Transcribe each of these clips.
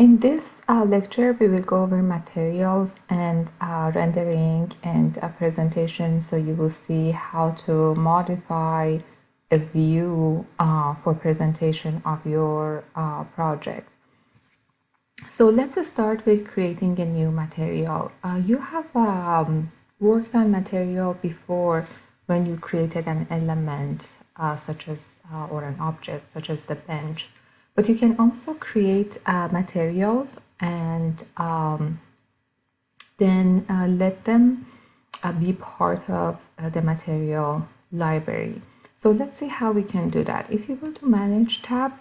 In this lecture, we will go over materials and rendering and presentation. So you will see how to modify a view for presentation of your project. So let's start with creating a new material. You have worked on material before when you created an element such as or an object such as the bench, but you can also create materials and then let them be part of the material library. So let's see how we can do that. If you go to Manage tab,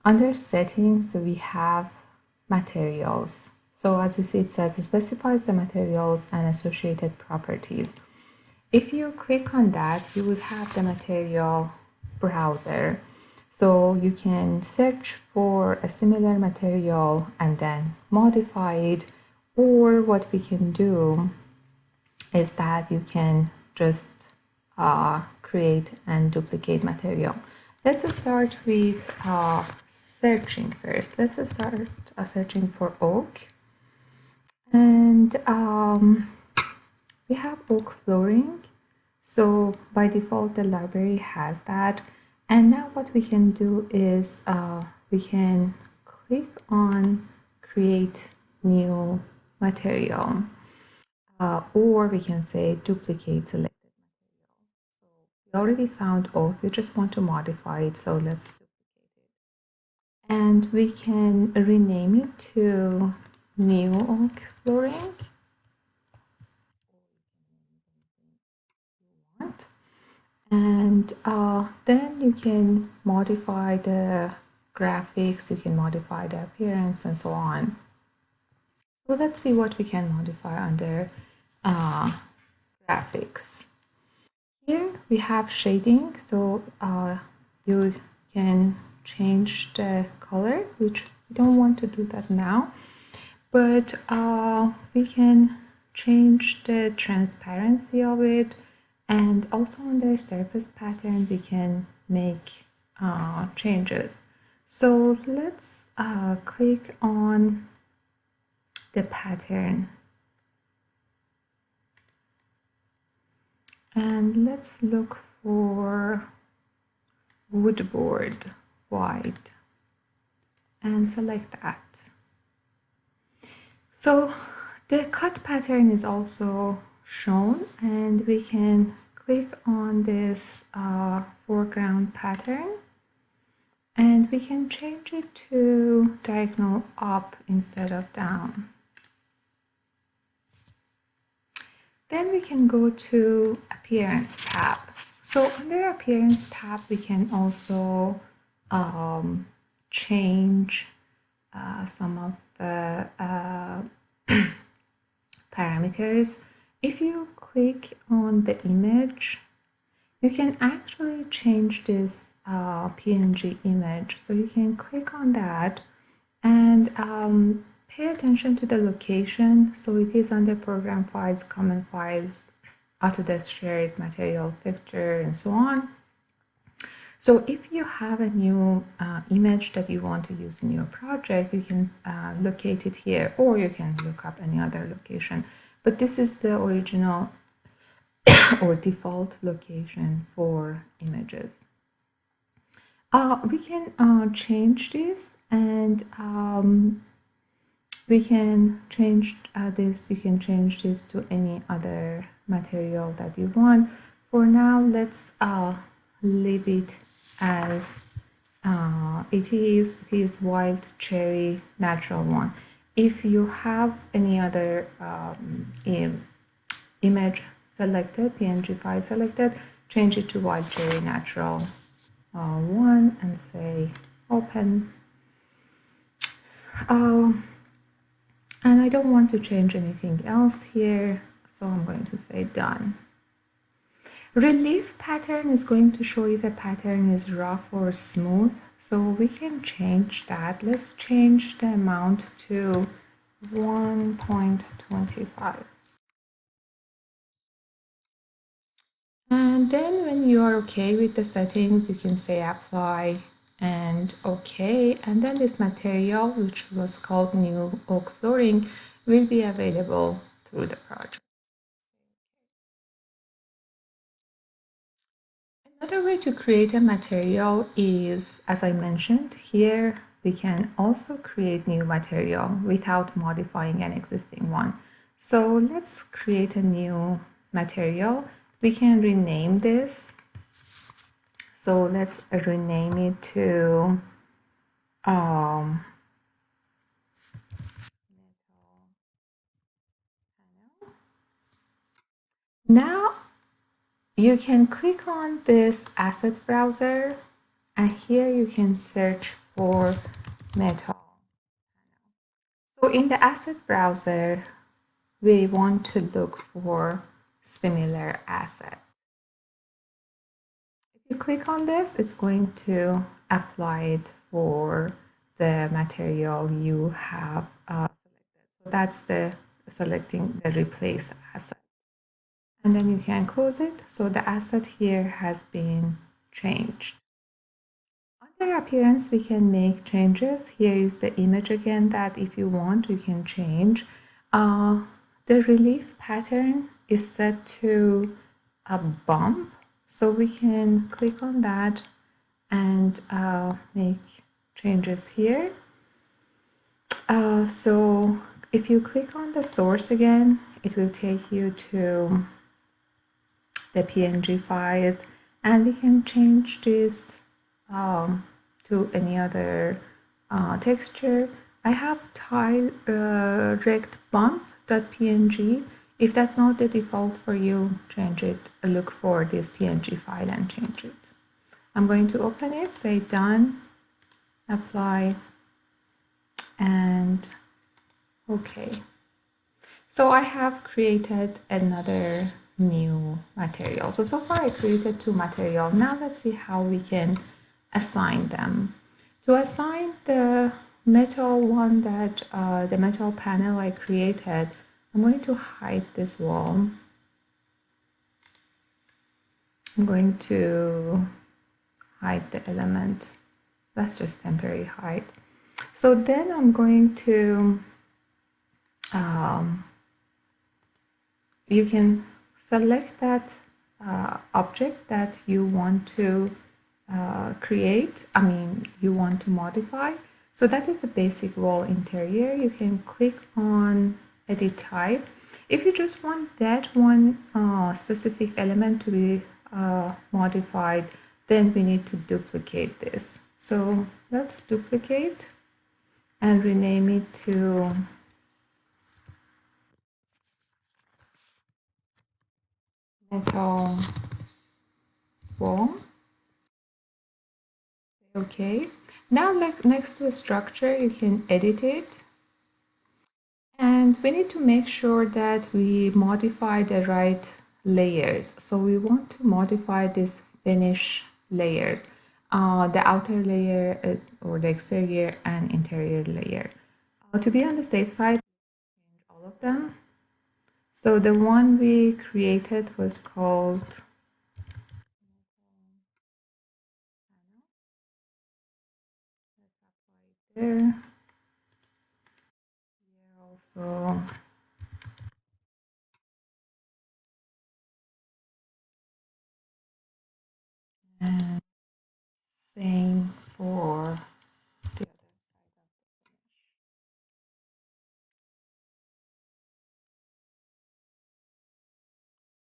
under Settings, we have Materials. So as you see, it says it specifies the materials and associated properties. If you click on that, you will have the material browser. So you can search for a similar material and then modify it, or what we can do is that you can just create and duplicate material. Let's start with searching first. Let's start searching for oak. And we have oak flooring. So by default, the library has that. And now what we can do is we can click on create new material, or we can say duplicate selected material. So we already found oak, we just want to modify it, so let's duplicate it. And we can rename it to new oak flooring. And then you can modify the graphics, you can modify the appearance and so on. So let's see what we can modify under graphics. Here we have shading, so you can change the color, which we don't want to do that now, but we can change the transparency of it, and also under surface pattern we can make changes. So let's click on the pattern and let's look for woodboard white and select that. So the cut pattern is also shown, and we can click on this foreground pattern and we can change it to diagonal up instead of down. Then we can go to Appearance tab. So under Appearance tab, we can also change some of the parameters. If you click on the image, you can actually change this PNG image. So you can click on that and pay attention to the location. So it is under Program Files, Common Files, Autodesk Shared Material, Texture, and so on. So if you have a new image that you want to use in your project, you can locate it here, or you can look up any other location. But this is the original or default location for images. We can change this, and we can change this. You can change this to any other material that you want. For now, let's leave it as it is. It is wild cherry natural one. If you have any other image selected, PNG file selected, change it to wild cherry natural one and say open. And I don't want to change anything else here, so I'm going to say done. Relief pattern is going to show if a pattern is rough or smooth, so we can change that. Let's change the amount to 1.25. And then when you are okay with the settings, you can say apply and OK. And then this material, which was called new oak flooring, will be available through the project. Another way to create a material is, as I mentioned, here we can also create new material without modifying an existing one. So let's create a new material. We can rename this. So let's rename it to um, now you can click on this asset browser and here you can search for metal. So in the asset browser, we want to look for similar asset. If you click on this, it's going to apply it for the material you have selected. So that's the selecting the replace asset. And then you can close it. So the asset here has been changed. Under appearance, we can make changes. Here is the image again that if you want, you can change. The relief pattern is set to a bump. So we can click on that and make changes here. So if you click on the source again, it will take you to the PNG files and we can change this to any other texture. I have tile rect bump.png. If that's not the default for you, change it. Look for this PNG file and change it. I'm going to open it, say done, apply, and OK. So I have created another new material. So far I created two materials. Now let's see how we can assign them. To assign the metal one that the metal panel I created, I'm going to hide this wall. I'm going to hide the element. That's just temporary hide. So then I'm going to you can select that object that you want to create, you want to modify. So that is the basic wall interior. You can click on edit type. If you just want that one specific element to be modified, then we need to duplicate this. So let's duplicate and rename it to metal wall. Okay, now next to a structure, you can edit it. And we need to make sure that we modify the right layers. So we want to modify this finish layers, the outer layer or the exterior and interior layer. To be on the safe side, change all of them. So the one we created was called there. Here also and same for the other side of the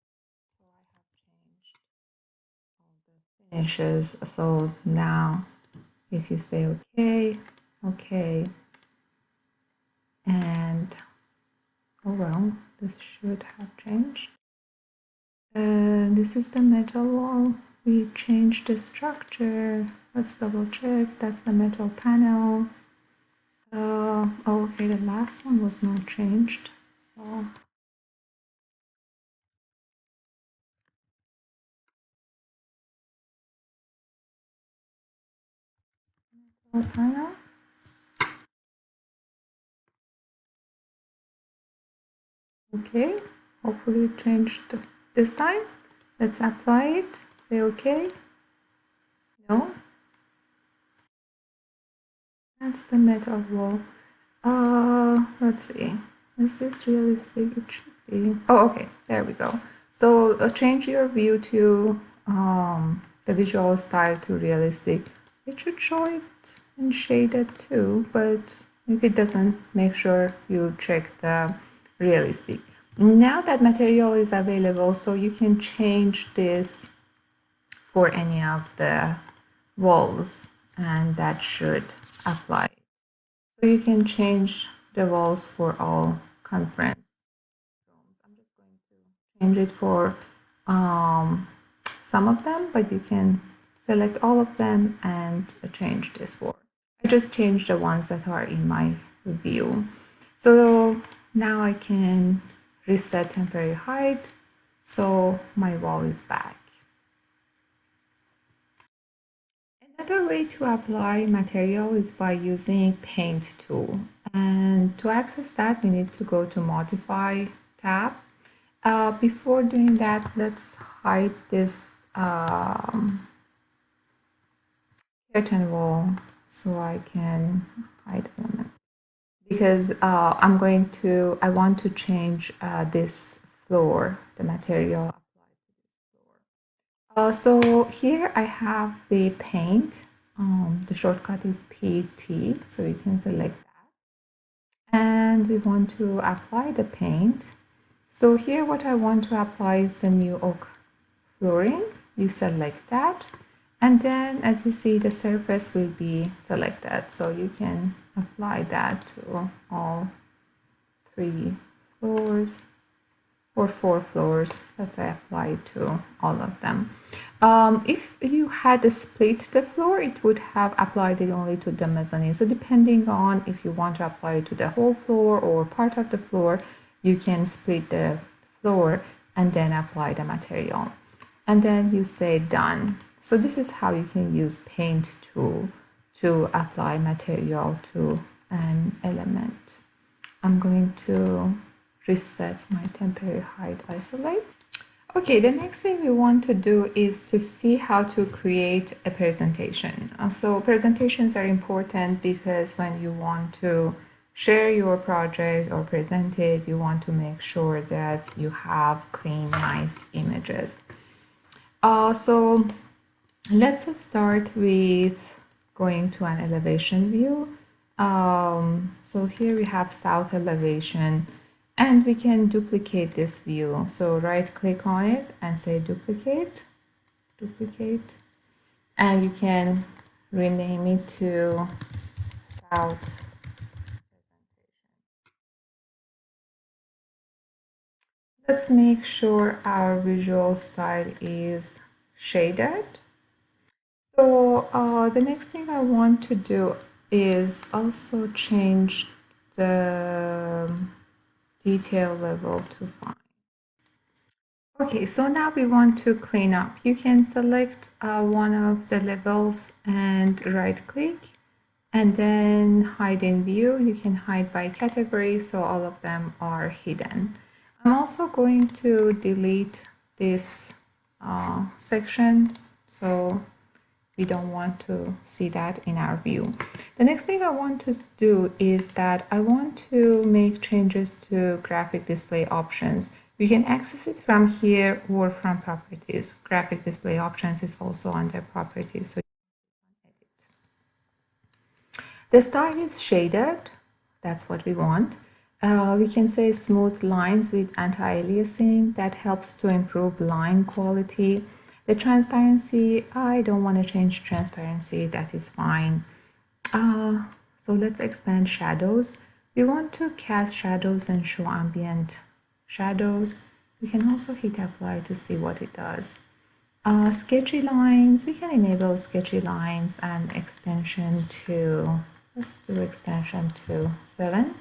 finish. So I have changed all the finishes. So now if you say okay, okay, and oh well, this should have changed. This is the metal wall. We changed the structure. Let's double check. That's the metal panel. Oh, okay, the last one was not changed. So metal panel. Okay, hopefully it changed this time. Let's apply it. Say okay. No. That's the metal wall. Let's see. Is this realistic? It should be. Oh, okay. There we go. So change your view to the visual style to realistic. It should show it in shaded too, but if it doesn't, make sure you check the realistic. Now that material is available, so you can change this for any of the walls, and that should apply. So you can change the walls for all conference rooms. I'm just going to change it for some of them, but you can select all of them and change this for. I just changed the ones that are in my view. So now I can reset temporary height. So my wall is back. Another way to apply material is by using paint tool. And to access that, we need to go to modify tab. Before doing that, let's hide this curtain wall so I can hide element. Because I want to change this floor, the material applied to this floor. So here I have the paint. The shortcut is PT, so you can select that. And we want to apply the paint. So here what I want to apply is the new oak flooring. You select that. And then as you see, the surface will be selected. So you can apply that to all 3 floors or 4 floors. Let's say apply it to all of them. If you had split the floor, it would have applied it only to the mezzanine. So depending on if you want to apply it to the whole floor or part of the floor, you can split the floor and then apply the material. And then you say done. So this is how you can use paint tool to apply material to an element. I'm going to reset my temporary height isolate. Okay, the next thing we want to do is to see how to create a presentation. So presentations are important because when you want to share your project or present it, you want to make sure that you have clean, nice images. So let's start with going to an elevation view. So here we have south elevation, and we can duplicate this view. So right click on it and say duplicate, and you can rename it to south. Let's make sure our visual style is shaded. So the next thing I want to do is also change the detail level to 5. Okay, so now we want to clean up. You can select one of the levels and right click and then hide in view. You can hide by category, so all of them are hidden. I'm also going to delete this section, so we don't want to see that in our view. The next thing I want to do is that I want to make changes to graphic display options. You can access it from here or from properties. Graphic display options is also under properties, so you can edit. The style is shaded, that's what we want. We can say smooth lines with anti-aliasing. That helps to improve line quality. The transparency, I don't want to change transparency, that is fine. So let's expand shadows. We want to cast shadows and show ambient shadows. We can also hit apply to see what it does. Sketchy lines, we can enable sketchy lines and extension to, let's do extension to 7.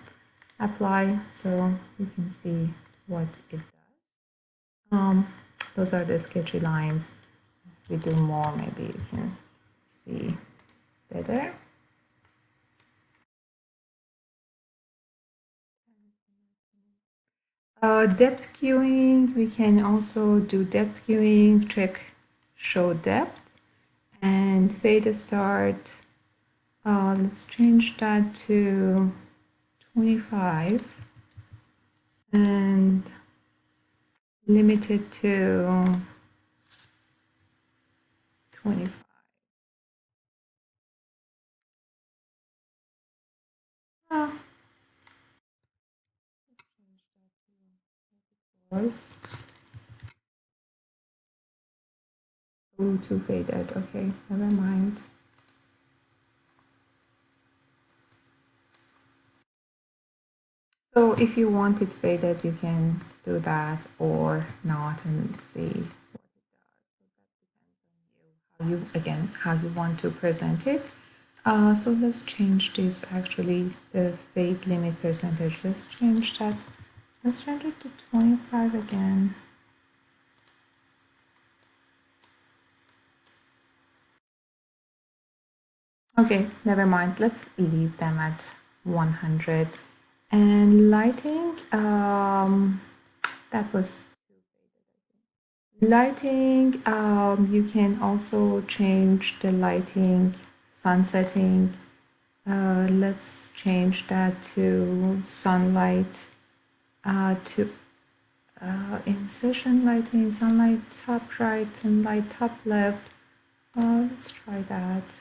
Apply so you can see what it does. Those are the sketchy lines. If we do more, maybe you can see better. Depth queuing, we can also do depth queuing, check show depth, and fade start. Let's change that to 25 and limit it to 25. Oh, was too faded. Okay, never mind. So if you want it faded, you can do that or not and see what it does. So that depends on you, how you want to present it. So let's change this actually, the fade limit percentage. Let's change that. Let's change it to 25 again. Okay, never mind. Let's leave them at 100. And lighting, that was lighting. You can also change the lighting, sun setting. Let's change that to sunlight, to in-session lighting, sunlight top right, sunlight top left. Let's try that.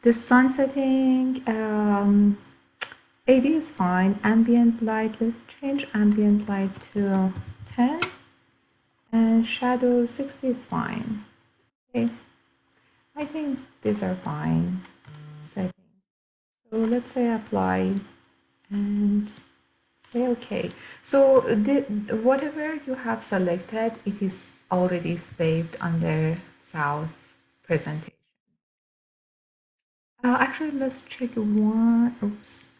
The sun setting, 80 is fine. Ambient light, let's change ambient light to 10. And shadow 60 is fine. Okay, I think these are fine settings. So let's say apply and say okay. So whatever you have selected, it is already saved under South presentation. Actually, let's check one. Oops.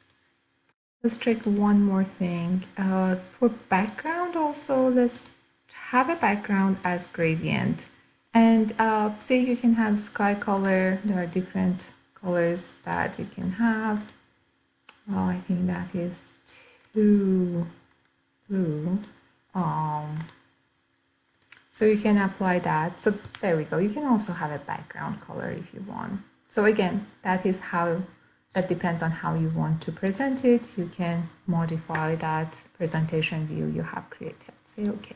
Let's check one more thing. For background also, let's have a background as gradient. And say you can have sky color. There are different colors that you can have. Well, I think that is too blue. So you can apply that. So there we go. You can also have a background color if you want. So again, that depends on how you want to present it. You can modify that presentation view you have created. Say okay.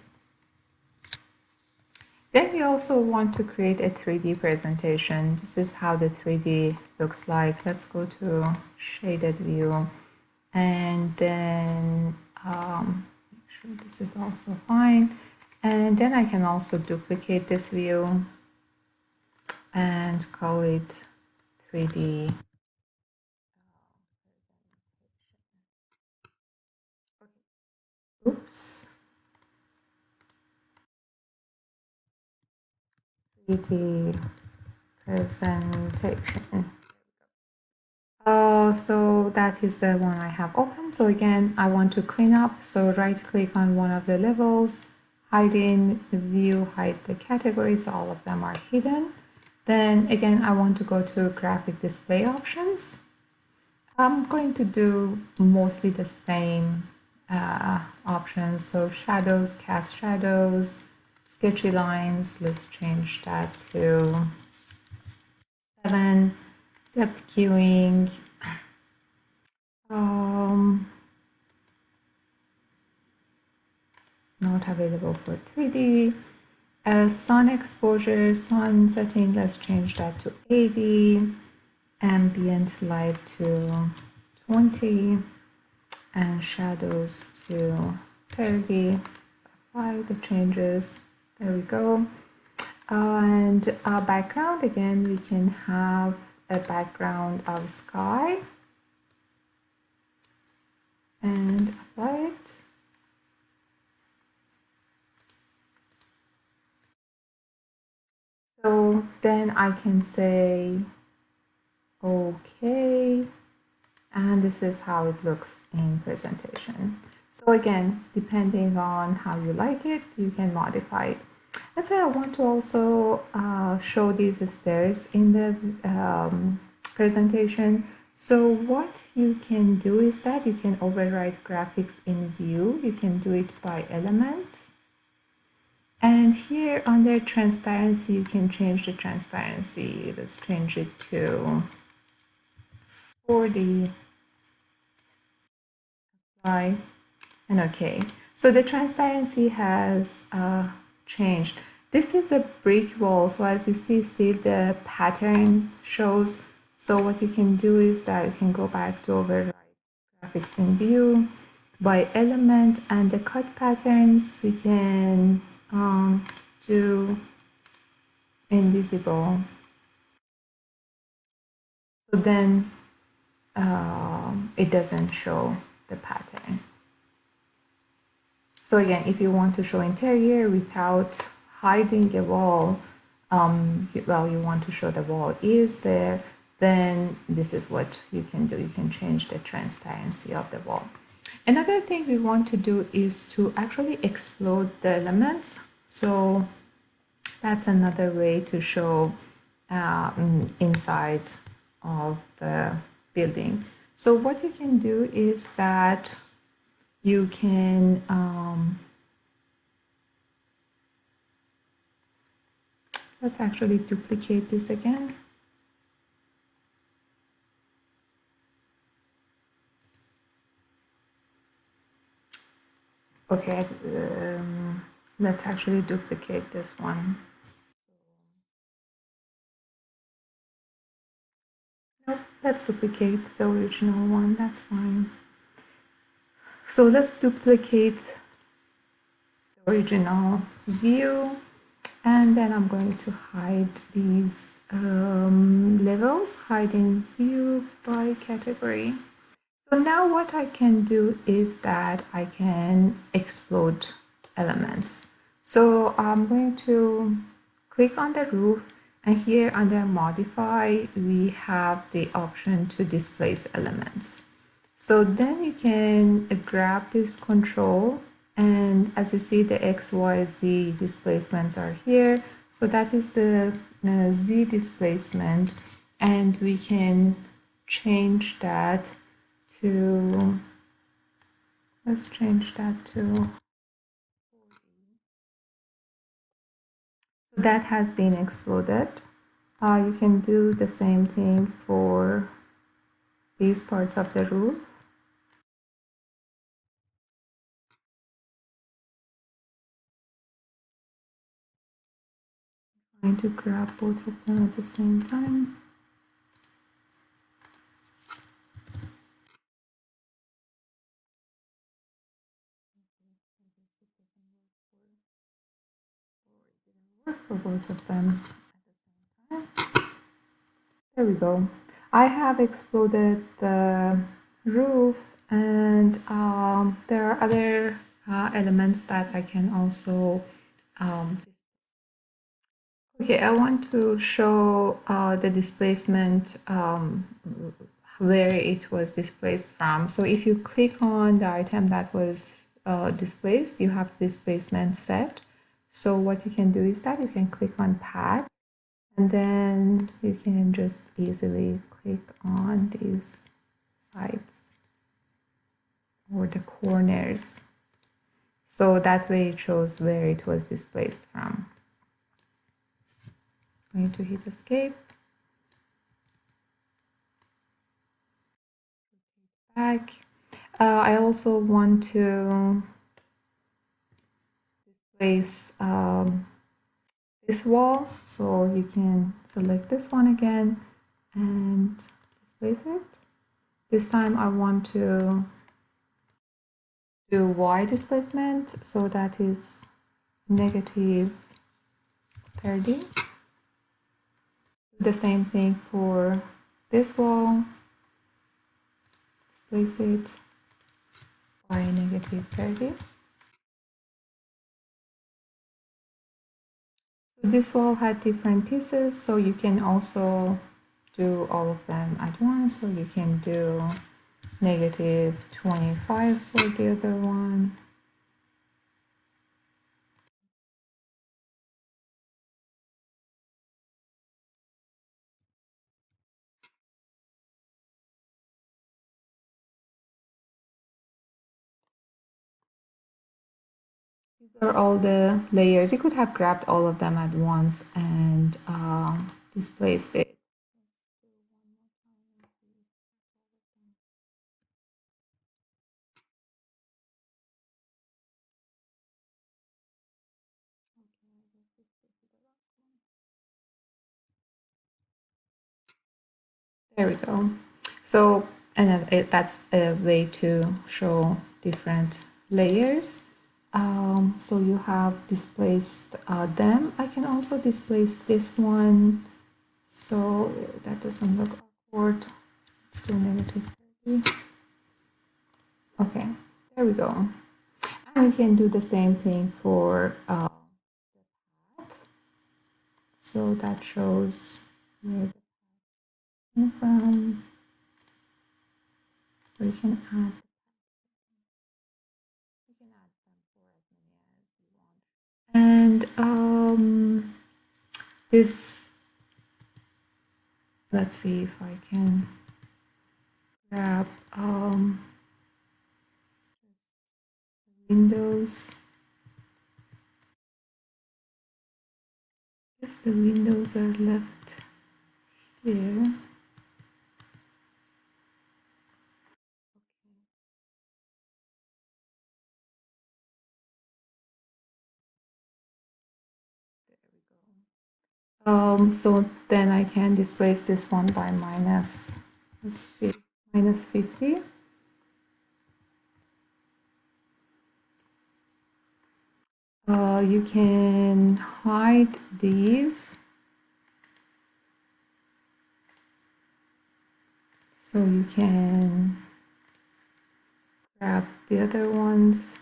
Then you also want to create a 3D presentation. This is how the 3D looks like. Let's go to shaded view and then make sure this is also fine. And then I can also duplicate this view and call it 3D. Oops. 3D presentation. So that is the one I have open. So again, I want to clean up. So right click on one of the levels, hide in view, hide the categories. All of them are hidden. Then again, I want to go to graphic display options. I'm going to do mostly the same options. So shadows, cast shadows, sketchy lines. Let's change that to 7. Depth queuing. Not available for 3D. Sun exposure, sun setting. Let's change that to 80. Ambient light to 20. And shadows to 30. Apply the changes. There we go. And background, again, we can have a background of sky and apply it. So then I can say okay, and this is how it looks in presentation. So again, depending on how you like it, you can modify it. Let's say I want to also show these stairs in the presentation. So what you can do is that you can override graphics in view. You can do it by element. And here under transparency, you can change the transparency. Let's change it to 40. Apply and OK. So the transparency has changed. This is a brick wall. So as you see, still the pattern shows. So what you can do is that you can go back to override graphics in view by element, and the cut patterns we can do invisible. So then it doesn't show the pattern. So again, if you want to show interior without hiding a wall, well, you want to show the wall is there, then this is what you can do. You can change the transparency of the wall. Another thing we want to do is to actually explode the elements. So that's another way to show inside of the building. So what you can do is that you can let's actually duplicate this again. Okay, let's actually duplicate this one. Nope, let's duplicate the original one, that's fine. So let's duplicate the original view, and then I'm going to hide these levels, hiding view by category. So now what I can do is that I can explode elements. So I'm going to click on the roof, and here under modify we have the option to displace elements. So then you can grab this control, and as you see the X, Y, Z displacements are here. So that is the Z displacement, and we can change that to, let's change that to, so that has been exploded. You can do the same thing for these parts of the roof. Trying to grab both of them at the same time. Work for both of them at the same time. There we go. I have exploded the roof, and there are other elements that I can also okay, I want to show the displacement where it was displaced from. So if you click on the item that was displaced, you have displacement set. So what you can do is that you can click on path, and then you can just easily click on these sides or the corners. So that way it shows where it was displaced from. I'm going to hit escape. Back. I also want to displace this wall, so you can select this one again and displace it. This time I want to do Y displacement, so that is negative 30. The same thing for this wall, displace it by negative 30. So this wall had different pieces, so you can also do all of them at once, so you can do negative 25 for the other one. These are all the layers. You could have grabbed all of them at once and displaced it. There we go. So, and that's a way to show different layers. So you have displaced them. I can also displace this one. So that doesn't look awkward. Let's do -30. Okay, there we go. And you can do the same thing for the path. So that shows where the came from. So you can add them for as many as you want. And this, let's see if I can grab windows. Yes, the windows are left here. So then I can displace this one by minus, let's see, -50. You can hide these. So you can grab the other ones.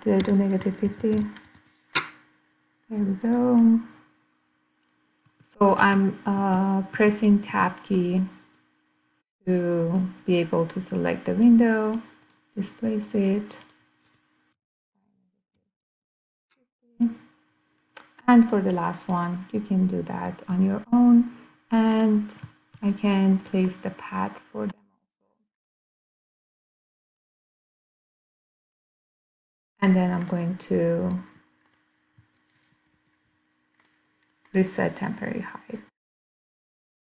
Did I do -50? There we go. So I'm pressing Tab key to be able to select the window, displace it. And for the last one, you can do that on your own. And I can place the path for them also. And then I'm going to reset temporary height.